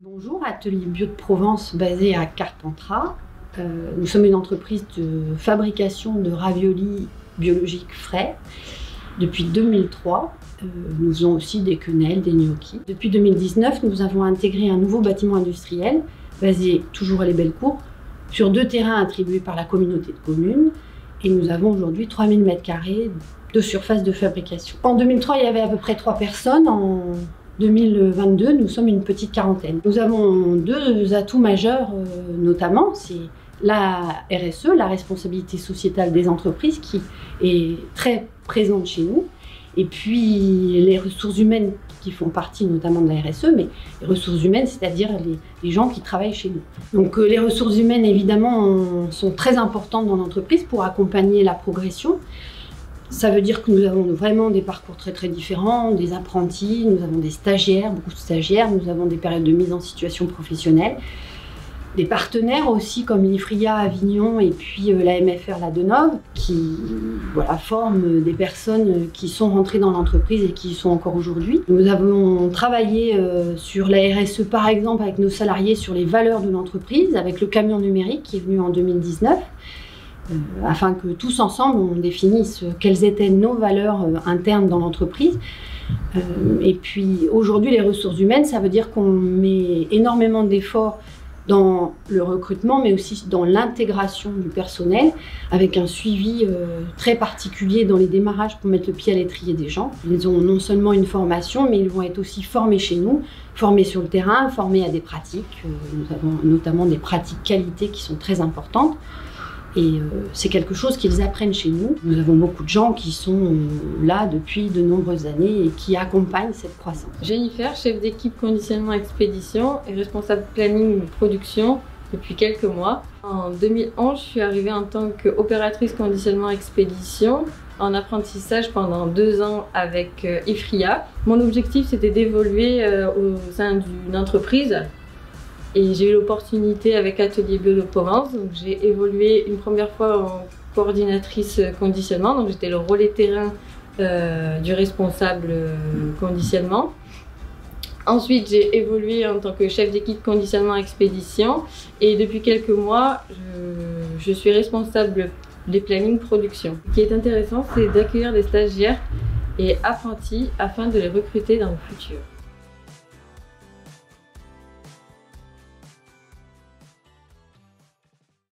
Bonjour, Atelier Bio de Provence basé à Carpentras. Nous sommes une entreprise de fabrication de raviolis biologiques frais. Depuis 2003, nous faisons aussi des quenelles, des gnocchis. Depuis 2019, nous avons intégré un nouveau bâtiment industriel basé toujours à Les Belles-Cours sur 2 terrains attribués par la communauté de communes. Et nous avons aujourd'hui 3000 m² de surface de fabrication. En 2003, il y avait à peu près 3 personnes. En 2022, nous sommes une petite quarantaine. Nous avons 2 atouts majeurs, notamment, c'est la RSE, la responsabilité sociétale des entreprises, qui est très présente chez nous, et puis les ressources humaines qui font partie notamment de la RSE, mais les ressources humaines, c'est-à-dire les gens qui travaillent chez nous. Donc les ressources humaines, évidemment, sont très importantes dans l'entreprise pour accompagner la progression. Ça veut dire que nous avons vraiment des parcours très différents, des apprentis, nous avons des stagiaires, beaucoup de stagiaires, nous avons des périodes de mise en situation professionnelle, des partenaires aussi comme l'IFRIA Avignon et puis la MFR La Denove qui forment des personnes qui sont rentrées dans l'entreprise et qui y sont encore aujourd'hui. Nous avons travaillé sur la RSE par exemple avec nos salariés sur les valeurs de l'entreprise avec le camion numérique qui est venu en 2019. Afin que tous ensemble on définisse quelles étaient nos valeurs internes dans l'entreprise. Et puis aujourd'hui les ressources humaines, ça veut dire qu'on met énormément d'efforts dans le recrutement mais aussi dans l'intégration du personnel avec un suivi très particulier dans les démarrages pour mettre le pied à l'étrier des gens. Ils ont non seulement une formation mais ils vont être aussi formés chez nous, formés sur le terrain, formés à des pratiques. Nous avons notamment des pratiques qualité qui sont très importantes. Et c'est quelque chose qu'ils apprennent chez nous. Nous avons beaucoup de gens qui sont là depuis de nombreuses années et qui accompagnent cette croissance. Jennifer, chef d'équipe conditionnement expédition et responsable planning production depuis quelques mois. En 2011, je suis arrivée en tant qu'opératrice conditionnement expédition en apprentissage pendant 2 ans avec IFRIA. Mon objectif, c'était d'évoluer au sein d'une entreprise. Et j'ai eu l'opportunité avec Atelier Bio de Provence, donc j'ai évolué une première fois en coordinatrice conditionnement, donc j'étais le relais terrain du responsable conditionnement. Ensuite j'ai évolué en tant que chef d'équipe conditionnement expédition et depuis quelques mois je suis responsable des plannings production. Ce qui est intéressant, c'est d'accueillir des stagiaires et apprentis afin de les recruter dans le futur.